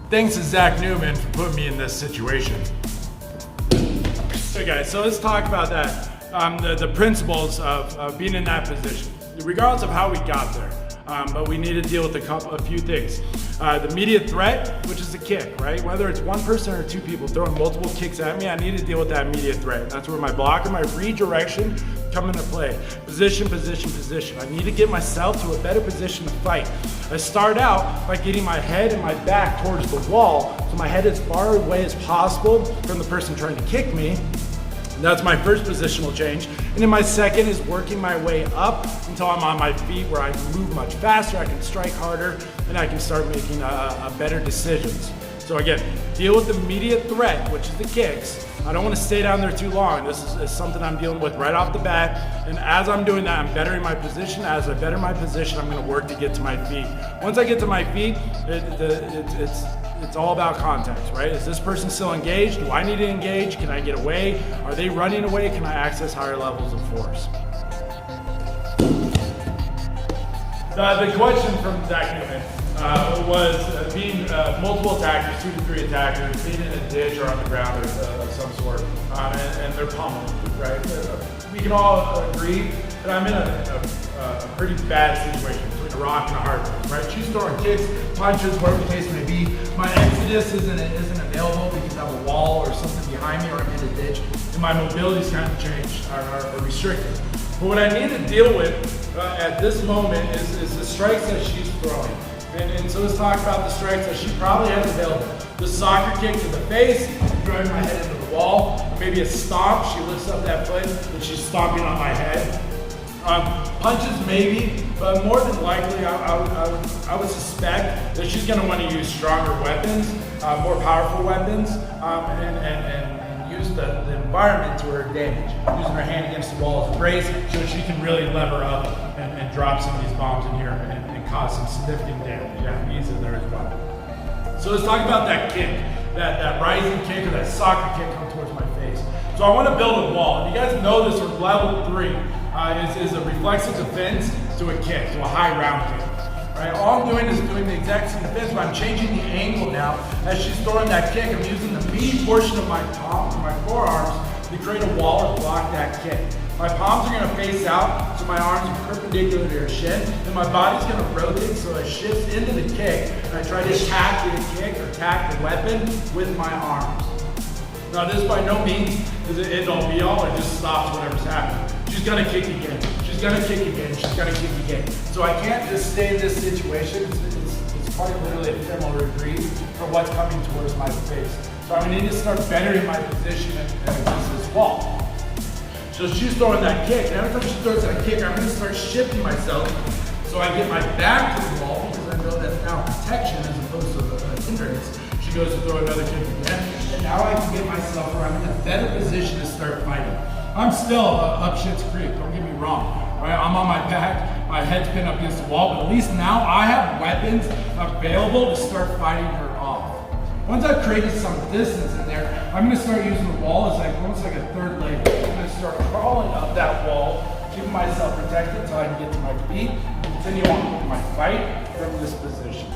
Thanks to Zach Newman for putting me in this situation. Okay, guys, so let's talk about that. The principles of being in that position, regardless of how we got there. But we need to deal with a few things. The immediate threat, which is the kick, right? Whether it's one person or two people throwing multiple kicks at me, I need to deal with that immediate threat. That's where my block and my redirection come into play. Position, position, position. I need to get myself to a better position to fight. I start out by getting my head and my back towards the wall, so my head is as far away as possible from the person trying to kick me. That's my first positional change. And then my second is working my way up until I'm on my feet, where I move much faster, I can strike harder, and I can start making better decisions. So again, deal with the immediate threat, which is the kicks. I don't want to stay down there too long. This is something I'm dealing with right off the bat. And as I'm doing that, I'm bettering my position. As I better my position, I'm going to work to get to my feet. Once I get to my feet, it's all about context, right? Is this person still engaged? Do I need to engage? Can I get away? Are they running away? Can I access higher levels of force? The question from Zach Newman was being multiple attackers, 2 to 3 attackers, being in a ditch or on the ground of some sort, and they're pummeling, right? We can all agree that I'm in a pretty bad situation, between a rock and a hard place, right? She's throwing kicks, punches, whatever the case may be. My exodus isn't available because I have a wall or something behind me, or I'm in a ditch, and my mobility's kind of changed, or restricted. But what I need to deal with at this moment is the strikes that she's throwing. And so let's talk about the strikes that she probably has available. The soccer kick to the face, driving my head into the wall. Or maybe a stomp, she lifts up that foot and she's stomping on my head. Punches maybe, but more than likely I would suspect that she's going to want to use stronger weapons, more powerful weapons, and use the environment to her advantage. Using her hand against the wall as a brace so she can really lever up and drop some of these bombs in here and cause some significant damage. Yeah, he's in there as well. So let's talk about that kick, that rising kick or that soccer kick coming towards my face. So I want to build a wall. If you guys know this, from level 3 is a reflexive defense to a kick, to a high round kick. Right? All I'm doing is doing the exact same defense, but I'm changing the angle now. As she's throwing that kick, I'm using the meaty portion of my palms and my forearms to create a wall or block that kick. My palms are going to face out, so my arms are perpendicular to her shin, and my body's going to rotate so it shifts into the kick, and I try to attack the kick or attack the weapon with my arms. Now this by no means is an end-all be-all, it just stops whatever's happening. She's going to kick again, she's going to kick again, she's going to kick again. So I can't just stay in this situation, it's quite literally a thermal reprieve for what's coming towards my face. So I'm going to need to start bettering my position against this wall. So she's throwing that kick, and every time she throws that kick, I'm going to start shifting myself so I get my back to the wall, because I know that's now protection as opposed to a hindrance. She goes to throw another kick again, and now I can get myself where I'm in a better position to start fighting. I'm still up shit's creek, don't get me wrong. Right? I'm on my back, my head's pinned up against the wall, but at least now I have weapons available to start fighting her off. Once I've created some distance in there, I'm going to start using the wall as almost like a third leg. I'm going to start crawling up that wall, keeping myself protected until I can get to my feet, and continue on with my fight from this position.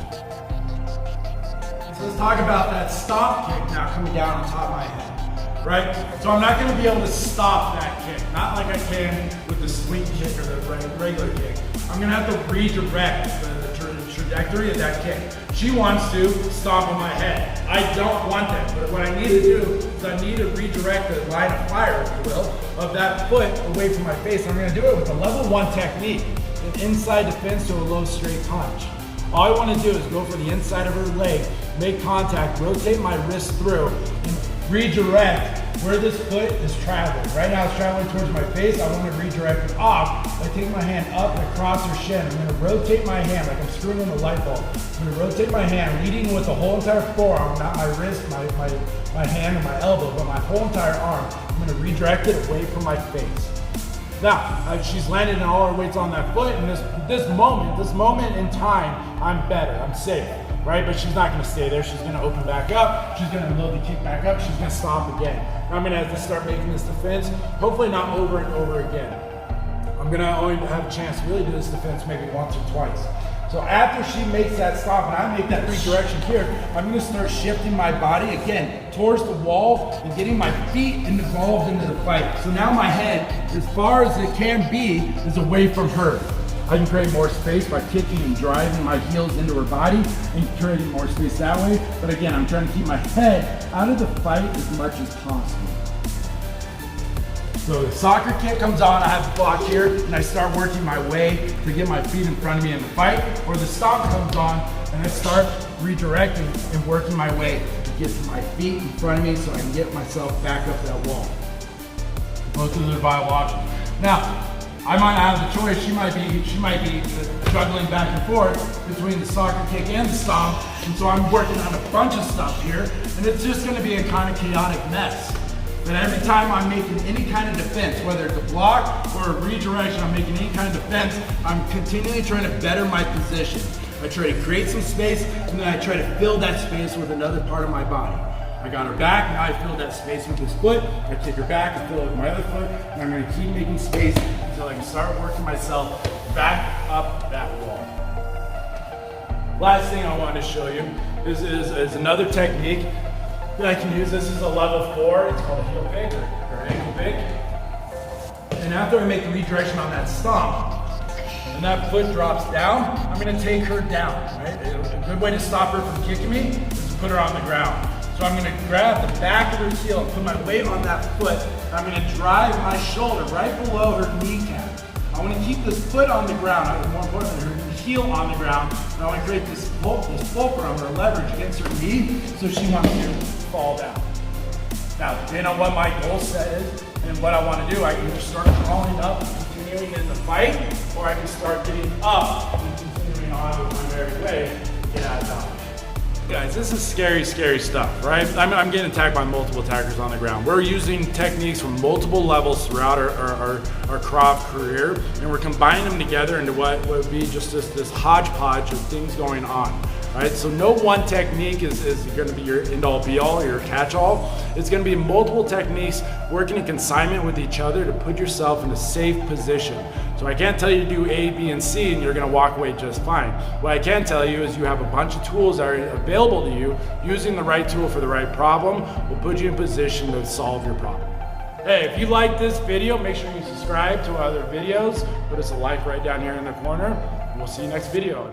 So let's talk about that stop kick now coming down on top of my head, right? So I'm not going to be able to stop that kick, not like I can with the swing kick or the regular kick. I'm going to have to redirect the trajectory of that kick. She wants to stomp on my head. I don't want that, but what I need to do is I need to redirect the line of fire, if you will, of that foot away from my face. I'm going to do it with a level 1 technique, an inside defense to a low straight punch. All I want to do is go for the inside of her leg, make contact, rotate my wrist through, and redirect where this foot is traveling. Right now it's traveling towards my face. I want to redirect it off by taking my hand up and across her shin. I'm going to rotate my hand like I'm screwing in a light bulb. I'm going to rotate my hand, leading with the whole entire forearm, not my wrist, my hand, and my elbow, but my whole entire arm. I'm going to redirect it away from my face. Now, she's landed and all her weight's on that foot, and this moment in time, I'm better, I'm safe. Right, but she's not going to stay there. She's going to open back up. She's going to load the kick back up. She's going to stomp again. I'm going to have to start making this defense, hopefully not over and over again. I'm going to only have a chance to really do this defense maybe once or twice. So after she makes that stomp and I make that redirection here, I'm gonna start shifting my body again towards the wall and getting my feet involved into the fight. So now my head, as far as it can be, is away from her. I can create more space by kicking and driving my heels into her body and creating more space that way. But again, I'm trying to keep my head out of the fight as much as possible. So the soccer kick comes on, I have a block here, and I start working my way to get my feet in front of me in the fight. Or the stomp comes on, and I start redirecting and working my way to get to my feet in front of me so I can get myself back up that wall. Both of those are viable options. Now, I might not have the choice. She might be juggling back and forth between the soccer kick and the stomp, and so I'm working on a bunch of stuff here, and it's just going to be a kind of chaotic mess. But every time I'm making any kind of defense, whether it's a block or a redirection, I'm making any kind of defense, I'm continually trying to better my position. I try to create some space, and then I try to fill that space with another part of my body. I got her back, now I fill that space with this foot, I kick her back, I fill it with my other foot, and I'm gonna keep making space until I can start working myself back up that wall. Last thing I want to show you is another technique that I can use. This is a level 4, it's called a heel pick or ankle pick. And after I make the redirection on that stomp, and that foot drops down, I'm gonna take her down, right? A good way to stop her from kicking me is to put her on the ground. So I'm gonna grab the back of her heel and put my weight on that foot. And I'm gonna drive my shoulder right below her kneecap. I wanna keep this foot on the ground, more importantly, her heel on the ground. And I wanna create this fulcrum or leverage against her knee so she wants to fall down. Now, depending on what my goal set is and what I wanna do, I can either start crawling up and continuing in the fight, or I can start getting up and continuing on with my merry way to get out of dodge. Guys, this is scary, scary stuff, right? I'm getting attacked by multiple attackers on the ground. We're using techniques from multiple levels throughout our Krav career, and we're combining them together into what would be just this hodgepodge of things going on, right? So no one technique is gonna be your end-all be-all, your catch-all. It's gonna be multiple techniques working in consignment with each other to put yourself in a safe position. So I can't tell you to do A, B, and C and you're gonna walk away just fine. What I can tell you is you have a bunch of tools that are available to you. Using the right tool for the right problem will put you in position to solve your problem. Hey, if you like this video, make sure you subscribe to our other videos. Put us a like right down here in the corner, and we'll see you next video.